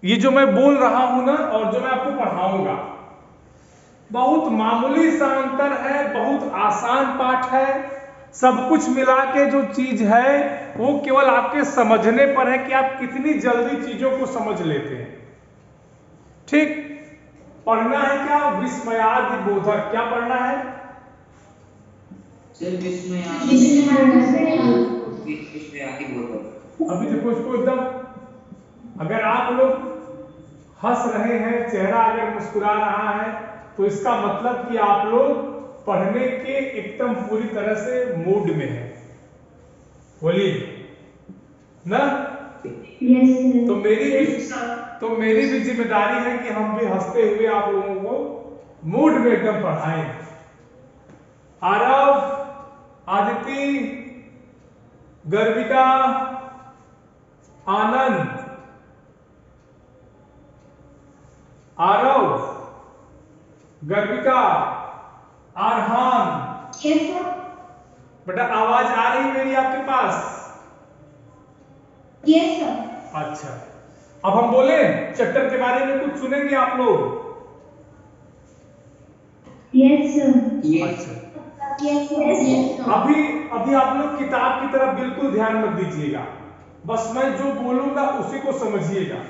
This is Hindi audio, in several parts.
ये जो मैं बोल रहा हूं ना और जो मैं आपको पढ़ाऊंगा, बहुत मामूली सा अंतर है, बहुत आसान पाठ है। सब कुछ मिला के जो चीज है वो केवल आपके समझने पर है कि आप कितनी जल्दी चीजों को समझ लेते हैं। ठीक, पढ़ना है क्या? विस्मयादि बोधक। क्या पढ़ना है? विस्मयादि बोधक। अभी देखो इसको एकदम, अगर आप लोग हंस रहे हैं, चेहरा अगर मुस्कुरा रहा है, तो इसका मतलब कि आप लोग पढ़ने के एकदम पूरी तरह से मूड में हैं। बोलिए ना? तो मेरी भी जिम्मेदारी है कि हम भी हंसते हुए आप लोगों को मूड में एकदम पढ़ाएं। आरव, आदिति, गर्विका, आनंद, आरव, गर्विका, आरहान, बेटा आवाज आ रही मेरी आपके पास? Yes sir. अच्छा, अब हम बोले चैप्टर के बारे में कुछ सुनेंगे आप लोग? Yes sir. अच्छा, अभी आप लोग किताब की तरफ बिल्कुल ध्यान मत दीजिएगा, बस मैं जो बोलूंगा उसी को समझिएगा।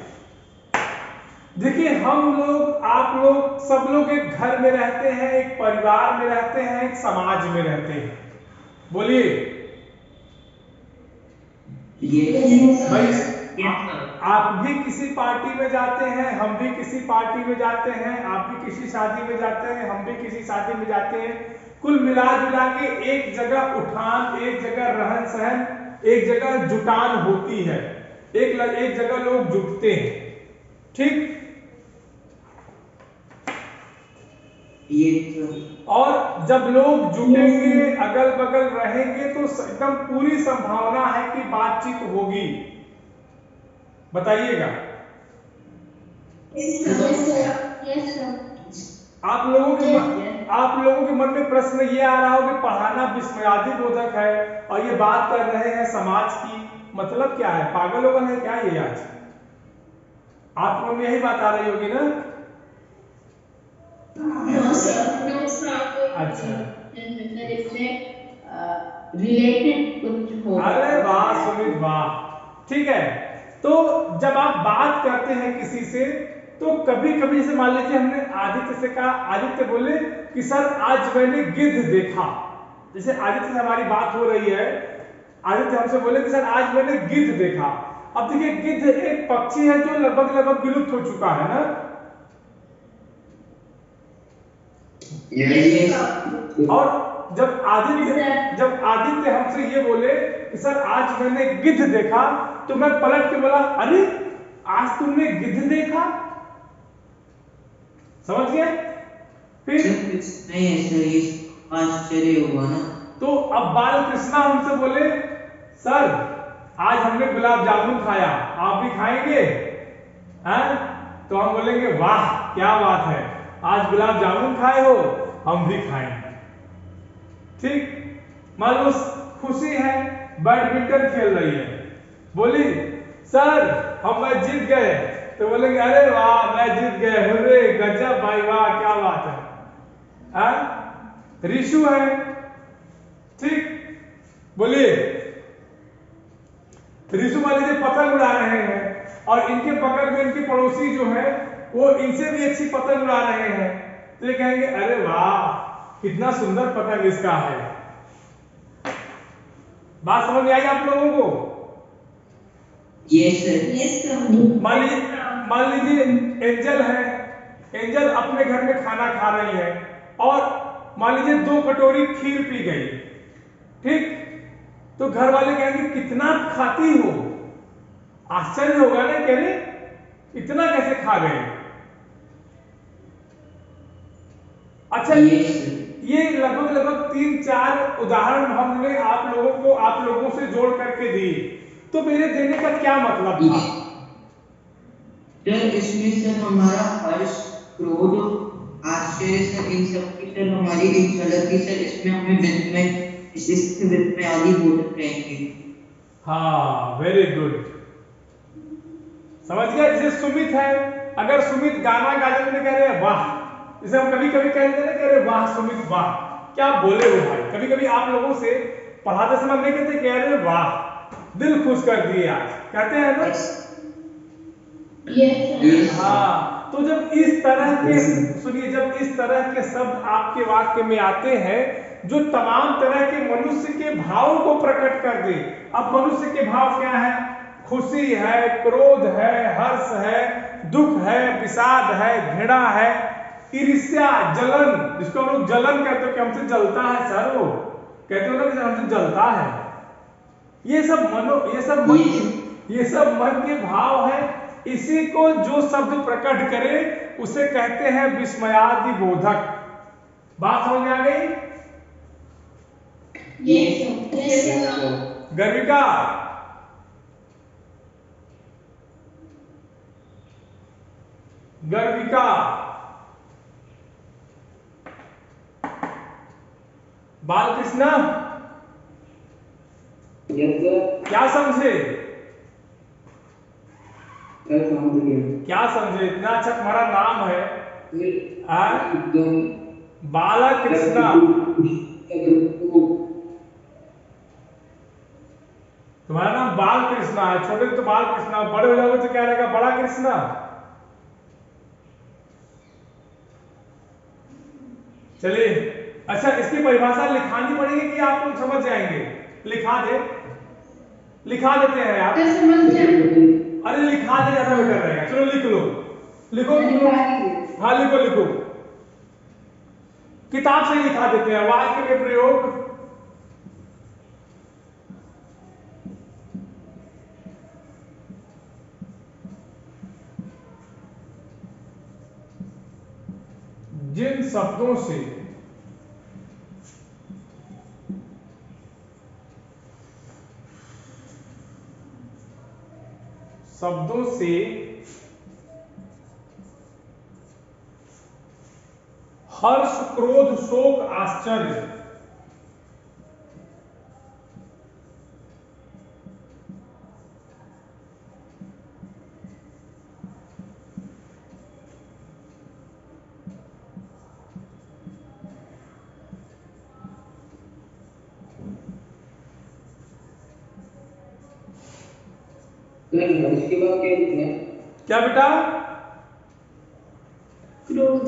देखिए, हम लोग, आप लोग, सब लोग एक घर में रहते हैं, एक परिवार में रहते हैं, एक समाज में रहते हैं। बोलिए भाई, आप भी किसी पार्टी में जाते हैं, हम भी किसी पार्टी में जाते हैं, आप भी किसी शादी में जाते हैं, हम भी किसी शादी में जाते हैं। कुल मिला जुला के एक जगह उठान, एक जगह रहन सहन, एक जगह जुटान होती है, एक जगह लोग जुटते हैं। ठीक, और जब लोग जुटेंगे, अगल बगल रहेंगे, तो एकदम पूरी संभावना है कि बातचीत होगी। बताइएगा। आप लोगों के मन में प्रश्न ये आ रहा हो कि पढ़ाना विस्मयादि बोधक है और ये बात कर रहे हैं समाज की, मतलब क्या है? पागल लोगन है क्या ये? आज आप लोगों में यही बात आ रही होगी ना? अच्छा, रिलेटेड कुछ हो। अरे वाह सुमित, वाह। ठीक है, तो जब आप बात करते हैं किसी से, तो कभी कभी जैसे मान लीजिए हमने आदित्य से कहा, आदित्य बोले कि सर आज मैंने गिद्ध देखा। जैसे आदित्य से हमारी बात हो रही है, आदित्य हमसे बोले कि सर आज मैंने गिद्ध देखा। अब देखिए, गिद्ध एक पक्षी है जो लगभग लगभग विलुप्त हो चुका है ना? और जब आदित्य हमसे ये बोले कि सर आज मैंने गिद्ध देखा, तो मैं पलट के बोला, अरे आज तुमने गिद्ध देखा? समझ गए? फिर नहीं ऐसा ये आश्चर्य हुआ ना। तो अब बाल कृष्णा हमसे बोले, सर आज हमने गुलाब जामुन खाया, आप भी खाएंगे? हैं? तो हम बोलेंगे वाह क्या बात है, आज गुलाब जामुन खाए हो, हम भी खाएंगे। ठीक, मान लो खुशी है, बैडमिंटन खेल रही है, बोली सर हम मैच जीत गए, तो बोलेंगे अरे वाह मैच जीत गए, हुर्रे गजब भाई, वाह क्या बात है। रिशु है, ठीक, बोलिए रिशु मान लीजिए पतंग उड़ा रहे हैं और इनके बगल में इनके पड़ोसी जो है वो इनसे भी अच्छी पतंग उड़ा रहे हैं, तो ये कहेंगे अरे वाह कितना सुंदर पतंग इसका है। बात समझ में आई आप लोगों को? यस मान लीजिए एंजल है, एंजल अपने घर में खाना खा रही है और मान लीजिए 2 कटोरी खीर पी गई, ठीक, तो घर वाले कहेंगे कितना खाती हो? आश्चर्य होगा ना, कह रहे इतना कैसे खा गए? अच्छा, ये लगभग 3-4 उदाहरण हमने आप लोगों से जोड़ करके दिए, तो मेरे देने का क्या मतलब था? सर इसमें सर हमारा हर्ष, क्रोध, आश्चर्य सर इन सब की सर हमारी एक झलक थी सर, इसमें हमें विस्मयादि बोधक कहेंगे। हाँ वेरी गुड। समझ गया? जैसे सुमित है, अगर सुमित गाना गाते हुए कह रहे हैं वाह, जैसे हम कभी कभी कहते हैं ना, कह रहे वाह सुमित वाह, क्या बोले हो भाई। कभी कभी आप लोगों से पढ़ाते समय हम नहीं कहते, कह रहे वाह दिल खुश कर दिए आज, कहते हैं ना? Yes, sir. हाँ, तो जब इस तरह के, सुनिए, जब इस तरह के शब्द आपके वाक्य में आते हैं जो तमाम तरह के मनुष्य के भावों को प्रकट कर दे। अब मनुष्य के भाव क्या है? खुशी है, क्रोध है, हर्ष है, दुख है, विषाद है, घृणा है, ईर्ष्या, जलन, जिसको हम लोग जलन कहते हो कि हमसे जलता है सर, वो कहते हो ना कि हमसे जलता है। ये सब मन के भाव है। इसी को जो शब्द प्रकट करे उसे कहते हैं विस्मयादि बोधक। बात समझ में आ गई? Yes, sir. Yes, sir. गर्विका, गर्विका, Balkrishna, क्या समझे? क्या समझे? इतना अच्छा तुम्हारा नाम है, बालकृष्ण। तुम्हारा नाम बालकृष्ण है, छोटे तो बालकृष्ण, बड़े हो जाओगे तो क्या रहेगा? बड़ा कृष्णा। चलिए, अच्छा, इसकी परिभाषा लिखानी पड़ेगी कि आप लोग समझ जाएंगे? लिखा देते हैं यार। अरे लिखा दे, ज्यादा बेटर रहेगा। चलो लिख लो, लिखो। हाँ लिखो, किताब से ही लिखा देते हैं। वाक्य में प्रयोग, जिन शब्दों से हर्ष, क्रोध, शोक, आश्चर्य, इसके बाद क्या लिखना है? क्या बेटा? क्रोध,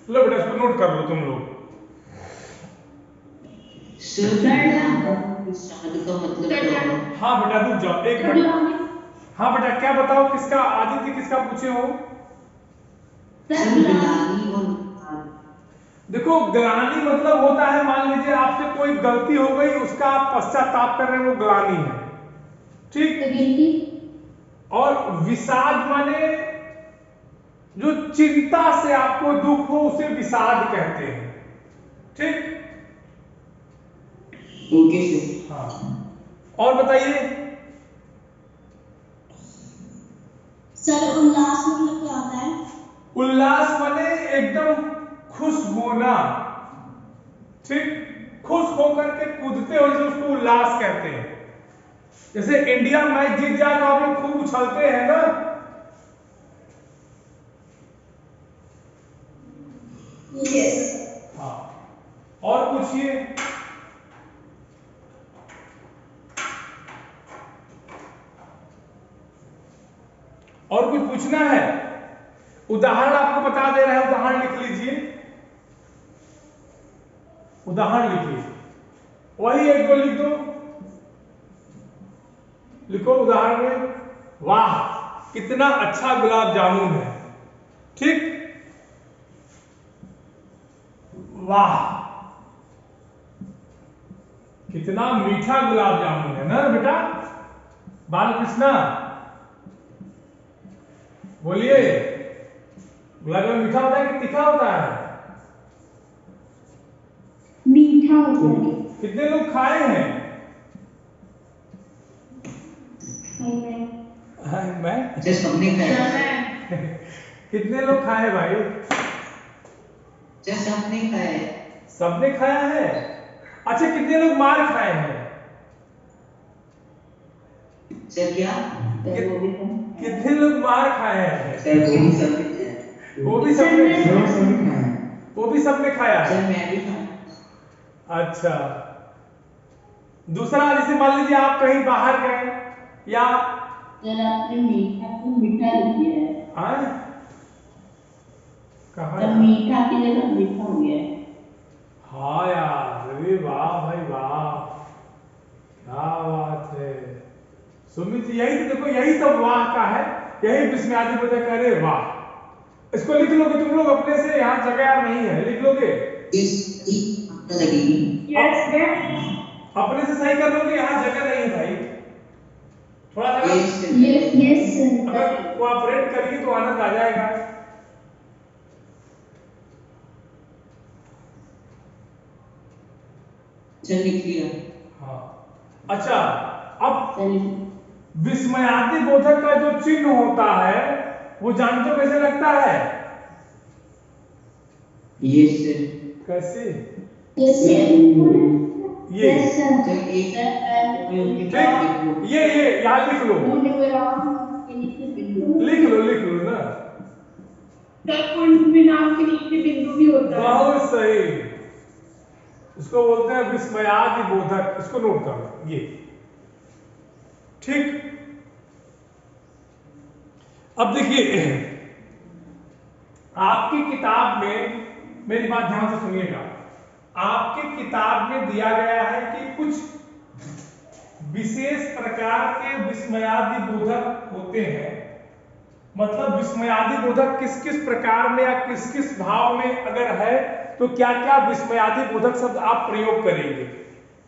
लो बेटा, इसको नोट कर लो तुम लोग। सर, शब्द का मतलब क्या है? हाँ बेटा रुक जाओ एक मिनट। हाँ बेटा, क्या बताओ, किसका, आदित्य किसका पूछे हो? सर, ग्लानि और देखो, ग्लानि मतलब होता है, मान लीजिए आपसे कोई गलती हो गई, उसका आप पश्चाताप कर रहे हैं, वो ग्लानि है, ठीक? और विषाद माने जो चिंता से आपको दुख हो उसे विषाद कहते हैं, ठीक? Okay sir. हाँ, और बताइए। सर उल्लास मतलब क्या होता है? उल्लास माने एकदम खुश होना, ठीक? खुश होकर के कूदते हो, जो उसको उल्लास कहते हैं। जैसे इंडिया मैच जीत जाए तो आप लोग खूब उछलते हैं ना? यस। हाँ, और कुछ पूछिए। और कुछ पूछना है? उदाहरण आपको बता दे रहे हैं, उदाहरण लिख लीजिए, उदाहरण लिखिए, वही एक दो लिख दो, लिखो उदाहरण में, वाह कितना अच्छा गुलाब जामुन है। ठीक, वाह कितना मीठा गुलाब जामुन है ना बेटा। बालकृष्णा बोलिए, गुलाब जामुन मीठा होता है कि तीखा होता है? मीठा होता है। कितने लोग खाए हैं? मैं अच्छा सबने खाया? कितने लोग खाए भाई? अच्छा सबने खाया? सबने खाया है। अच्छा कितने लोग मार खाए हैं? सर क्या? कितने लोग मार खाए हैं? सर वो भी सबने खाया। वो भी सबने खाया। वो भी सबने खाया सर है। मैं भी खाया। अच्छा, दूसरा जैसे मान लीजिए आप कहीं बाहर गए या सर आपने मीठा को मीठा लिख दिया है। कहा सर मीठा की जगह मीठा हो गया है। हाँ यार, अरे वाह भाई वाह, क्या बात है सुमित जी। यही तो देखो, यही सब वाह का है, यही विस्मयादि बोधक। अरे वाह, इसको लिख लोगे तुम लोग अपने से, यहाँ जगह यार नहीं है, लिख लोगे? लगेगी। अपने से सही कर लोगे, यहाँ जगह नहीं है भाई। थोड़ा सा यस सर। अगर कोऑपरेट करिए तो आनंद आ जाएगा। सर लिख लिया। हाँ, अच्छा, अब विस्मयादि बोधक का जो चिन्ह होता है वो जानते हो कैसे लगता है? ये सर। कैसे? यस ये सर। ठीक, ये यहाँ लिख लो, लिख लो ना। नाम के नीचे बिंदु भी होता है। बहुत सही, इसको बोलते हैं विस्मयादि बोधक, इसको नोट कर लो ये। ठीक, अब देखिए आपकी किताब में, मेरी बात ध्यान से सुनिएगा, आपकी किताब में दिया गया है कि कुछ विशेष प्रकार के विस्मयादि बोधक होते हैं। मतलब विस्मयादि बोधक किस किस प्रकार में या किस किस भाव में अगर है तो क्या क्या विस्मयादि बोधक शब्द आप प्रयोग करेंगे।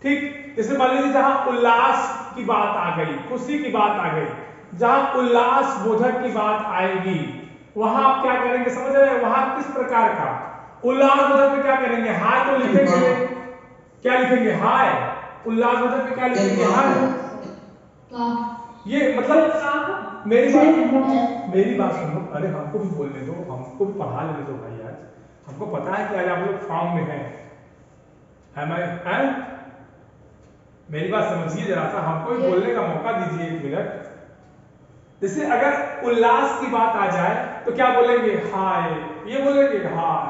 ठीक, जैसे मान लीजिए जहां उल्लास की बात आ गई, खुशी की बात आ गई, जहां उल्लास बोधक की बात आएगी वहां आप क्या करेंगे, समझ रहे हैं? वहां किस प्रकार का उल्लास बोधक में क्या करेंगे? हाय तो लिखेंगे, क्या लिखेंगे? हाय। उल्लास बोधक में क्या लिखेंगे? हाय। ये मतलब मेरी बात सुनो, अरे हमको भी बोलने दो, हमको भी पढ़ा लेने दो भाई। आज हमको पता है कि आज आप लोग फॉर्म में है मैं मेरी बात समझिए जरा सा, हमको भी बोलने का मौका दीजिए 1 मिनट। जैसे अगर उल्लास की बात आ जाए तो क्या बोलेंगे? हाय, ये बोलेंगे हाय,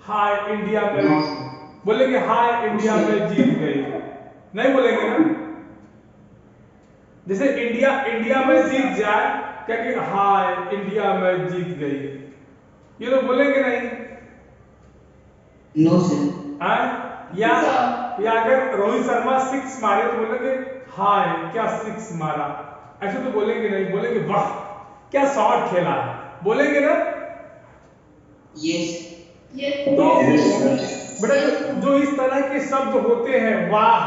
हाय इंडिया में, बोलेंगे हाय इंडिया में जीत गई, नहीं बोलेंगे ना? जैसे इंडिया में जीत जाए क्या कि हाय इंडिया में जीत गई, ये लोग बोलेंगे नहीं? No sir. या अगर रोहित शर्मा 6 मारे तो बोलेंगे हाय क्या 6 मारा, ऐसे तो बोलेंगे नहीं, बोलेंगे वाह क्या शॉट खेला है, बोलेंगे ना? यस। तो बेटा जो इस तरह के शब्द होते हैं, वाह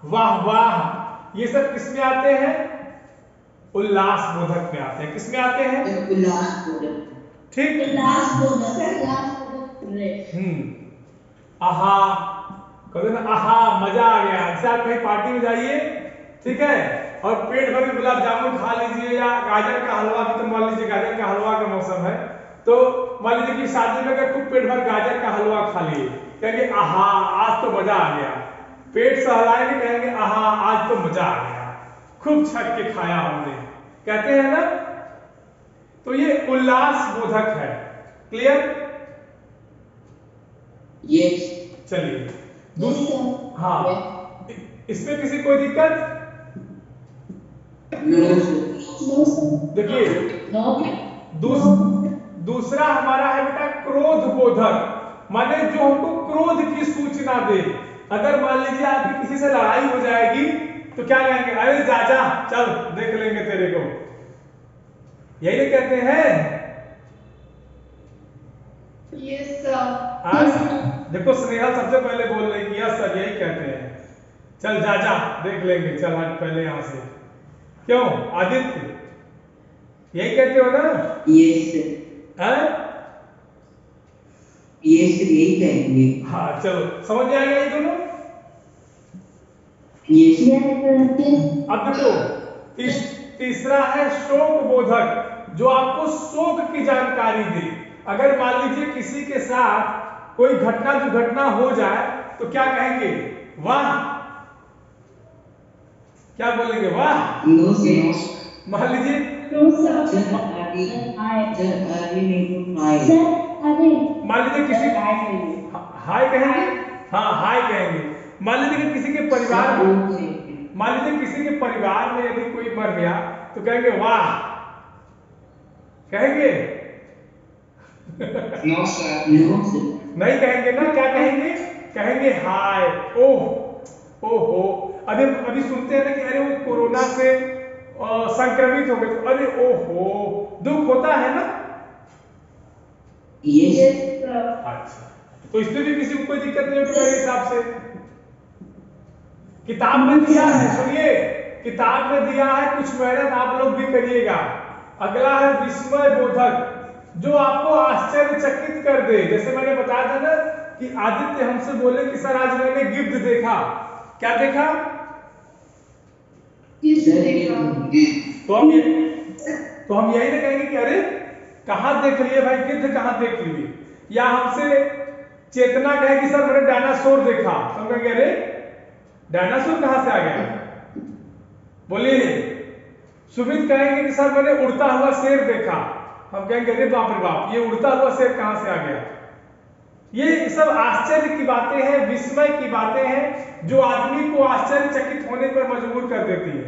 वाह वाह, ये सब किसमें आते हैं? उल्लास बोधक में आते हैं। किसमें आते हैं? उल्लास बोधक। ठीक, उल्लास बोधक। आहा, कहते ना आहा मजा आ गया। जैसे आप कहीं पार्टी में जाइए, ठीक है, और पेट भर के गुलाब जामुन खा लीजिए या गाजर का हलवा, भी तो मान लीजिए गाजर का हलवा का मौसम है, तो मान लीजिए कि शादी में अगर खूब पेट भर गाजर का हलवा खा लिए, कहेंगे आहा आज तो मजा आ गया। पेट सहलाएंगे, कहेंगे आहा आज तो मजा आ गया, खूब छक के खाया हमने, कहते हैं ना? तो ये उल्लास बोधक है। क्लियर? यस। चलिए Yes, sir. हाँ, इसमें किसी कोई दिक्कत? No sir. No, sir. देखिए दूसरा हमारा है बेटा क्रोध बोधक, माने जो हमको क्रोध की सूचना दे। अगर मान लीजिए आपकी किसी से लड़ाई हो जाएगी तो क्या कहेंगे? अरे जा चल देख लेंगे तेरे को, यही नहीं कहते हैं? Yes, sir. आज देखो स्नेहा सबसे पहले बोल रही कि यस सर, यही कहते हैं, चल जा देख लेंगे, चल हट पहले यहाँ से। क्यों आदित्य, यही कहते हो ना? Yes sir. हैं? यस सर, यही कहेंगे। हाँ चलो, समझ में आ गया ये दोनों? Yes Yes, sir. अब देखो तीसरा है शोक बोधक, जो आपको शोक की जानकारी दे। अगर मान लीजिए किसी के साथ कोई घटना दुर्घटना हो जाए तो क्या कहेंगे? वाह, क्या बोलेंगे? वाह। No sir. मान लीजिए No, sir. सर अभी नहीं तो आए। Sir, अरे. मान लीजिए किसी हाय कहेंगे? हाँ हाय कहेंगे। मान लीजिए कि किसी के परिवार में, मान लीजिए किसी के परिवार में यदि कोई मर गया तो कहेंगे वाह, कहेंगे? No sir. No sir. नहीं कहेंगे ना, क्या कहेंगे? कहेंगे हाय, ओह ओहो। अभी सुनते हैं ना कि अरे वो कोरोना से संक्रमित हो गए, तो अरे ओहो, दुख होता है ना? यस। अच्छा, तो इसमें भी किसी को कोई दिक्कत नहीं होगी मेरे हिसाब से। किताब में दिया है, सुनिए, किताब में दिया है, कुछ मेहनत आप लोग भी करिएगा। अगला है विस्मय बोधक, जो आपको आश्चर्यचकित कर दे। जैसे मैंने बताया था ना कि आदित्य हमसे बोले कि सर आज मैंने गिद्ध देखा। क्या देखा? तो हम यही ना कहेंगे कि अरे कहां देख लिए भाई, गिद्ध कहां देख लिए? या हमसे चेतना कहे कि सर मैंने डायनासोर देखा, तो हम कहेंगे अरे डायनासोर कहां से आ गया? बोलिए। सुमित कहेंगे कि सर मैंने उड़ता हुआ शेर देखा, हम कहेंगे अरे बाप रे बाप, ये उड़ता हुआ शेर कहां से आ गया? ये सब आश्चर्य की बातें हैं, विस्मय की बातें हैं, जो आदमी को आश्चर्यचकित होने पर मजबूर कर देती है।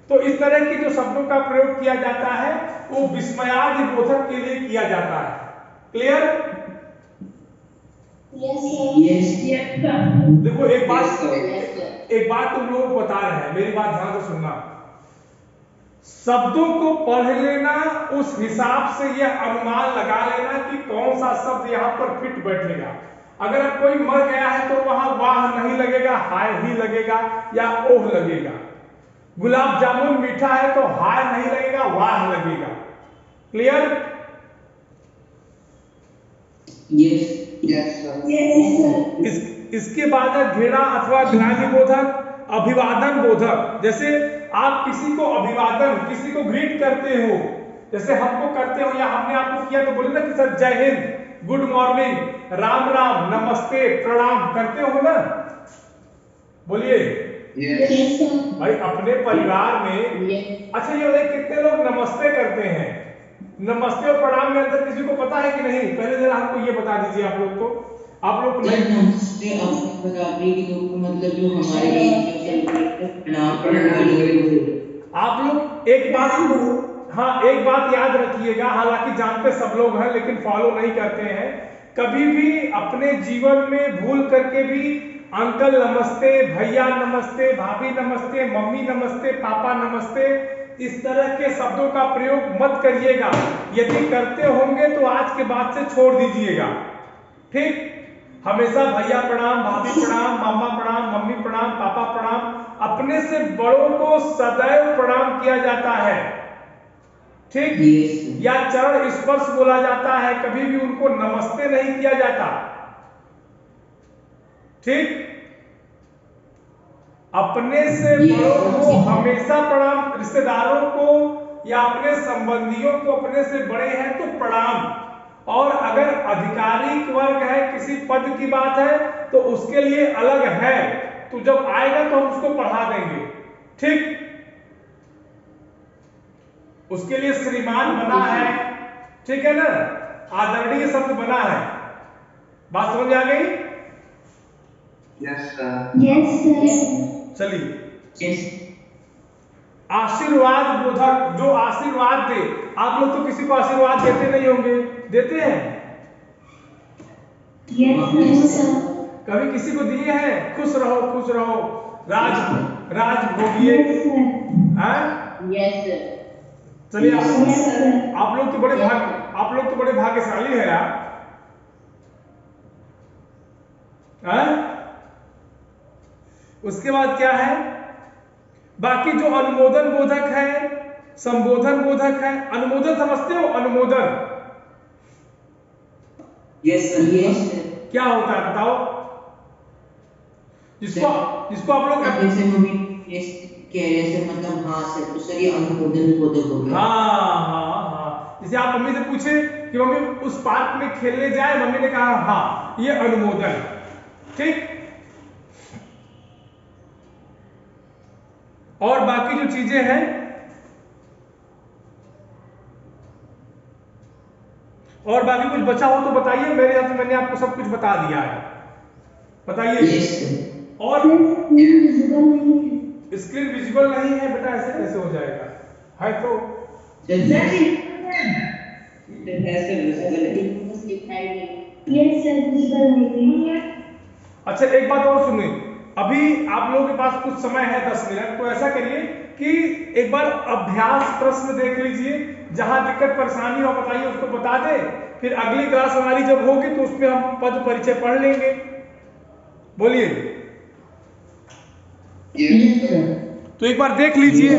तो इस तरह की जो शब्दों का प्रयोग किया जाता है वो विस्मयादि बोधक के लिए किया जाता है। क्लियर? Yes, sir. यस। देखो एक बात तुम लोगों को बता रहे हैं, मेरी बात ध्यान से सुनना। शब्दों को पढ़ लेना, उस हिसाब से यह अनुमान लगा लेना कि कौन सा शब्द यहाँ पर फिट बैठेगा। अगर कोई मर गया है तो वहां वाह नहीं लगेगा, हाय ही लगेगा या ओह लगेगा। गुलाब जामुन मीठा है तो हाय नहीं लगेगा, वाह लगेगा। Clear? Yes. Yes sir. Yes, sir. इसके बाद है घृणा अथवा ग्लानि बोधक, अभिवादन बोधक। जैसे आप किसी को अभिवादन, किसी को ग्रीट करते हो, जैसे हमको करते हो या हमने आपको किया तो बोले ना कि सर जय हिंद, गुड मॉर्निंग, राम राम, नमस्ते, प्रणाम करते हो ना? बोलिए। Yes, sir. भाई अपने परिवार में अच्छा ये बताइए कितने लोग नमस्ते करते हैं? नमस्ते और प्रणाम में अंतर किसी को पता है कि नहीं? पहले जरा हमको ये बता दीजिए आप लोग को। आप लोग को नहीं नमस्ते अपने बराबरी के लोग को, मतलब जो हमारे प्रणाम करने वाले लोग। आप लोग एक बात याद रखिएगा, हालांकि जानते सब लोग हैं लेकिन फॉलो नहीं करते हैं। कभी भी अपने जीवन में भूल करके भी अंकल नमस्ते, भैया नमस्ते, भाभी नमस्ते, मम्मी नमस्ते, पापा नमस्ते, इस तरह के शब्दों का प्रयोग मत करिएगा। यदि करते होंगे तो आज के बाद से छोड़ दीजिएगा। ठीक? हमेशा भैया प्रणाम, भाभी प्रणाम, मामा प्रणाम, मम्मी प्रणाम, पापा प्रणाम। अपने से बड़ों को सदैव प्रणाम किया जाता है। ठीक? या चरण स्पर्श बोला जाता है, कभी भी उनको नमस्ते नहीं किया जाता। ठीक? अपने से बड़ों को हमेशा प्रणाम, रिश्तेदारों को या अपने संबंधियों को अपने से बड़े हैं तो प्रणाम। और अगर आधिकारिक वर्ग है, किसी पद की बात है तो उसके लिए अलग है, तो जब आएगा तो हम उसको पढ़ा देंगे। ठीक? उसके लिए श्रीमान बना है, ठीक है ना, आदरणीय शब्द बना है। बात समझ आ गई? Yes, sir. Yes, sir. चलिए, Yes. आशीर्वाद बोधक, जो आशीर्वाद दे। आप लोग तो किसी को आशीर्वाद देते नहीं होंगे, देते हैं? Yes, sir. कभी किसी को दिए हैं? खुश रहो, राज भोगिए, Yes, sir. हैं? Yes, sir. चलिए, Yes, sir. आप लोग तो बड़े भाग्यशाली हैं यार, हैं? उसके बाद क्या है? बाकी जो अनुमोदन बोधक है, संबोधन बोधक है। अनुमोदन समझते हो? अनुमोदन Yes, sir. Yes, sir. क्या होता है बताओ? जिसको आप लोग जैसे मम्मी yes कह रहे सर, मतलब हाँ सर, तो सर ये अनुमोदन बोधक हो गया। हाँ। जैसे आप मम्मी से पूछे कि मम्मी उस पार्क में खेलने जाए, मम्मी ने कहा हाँ, ये अनुमोदन। ठीक। और बाकी जो चीजें हैं, और बाकी कुछ बचा हो तो बताइए। मेरे यहाँ से मैंने आपको सब कुछ बता दिया है, बताइए। Yes, sir. और विजिबल नहीं है। स्क्रीन विजिबल नहीं है बेटा, ऐसे कैसे हो जाएगा? है तो Yes, sir. विजिबल नहीं है। अच्छा, एक बात और सुनिए। अभी आप लोगों के पास कुछ समय है, 10 मिनट, तो ऐसा करिए कि एक बार अभ्यास प्रश्न देख लीजिए, जहां दिक्कत परेशानी हो बताइए, उसको बता दे। फिर अगली क्लास हमारी जब होगी तो उसमें हम पद परिचय पढ़ लेंगे। बोलिए। Yes, sir. तो एक बार देख लीजिए।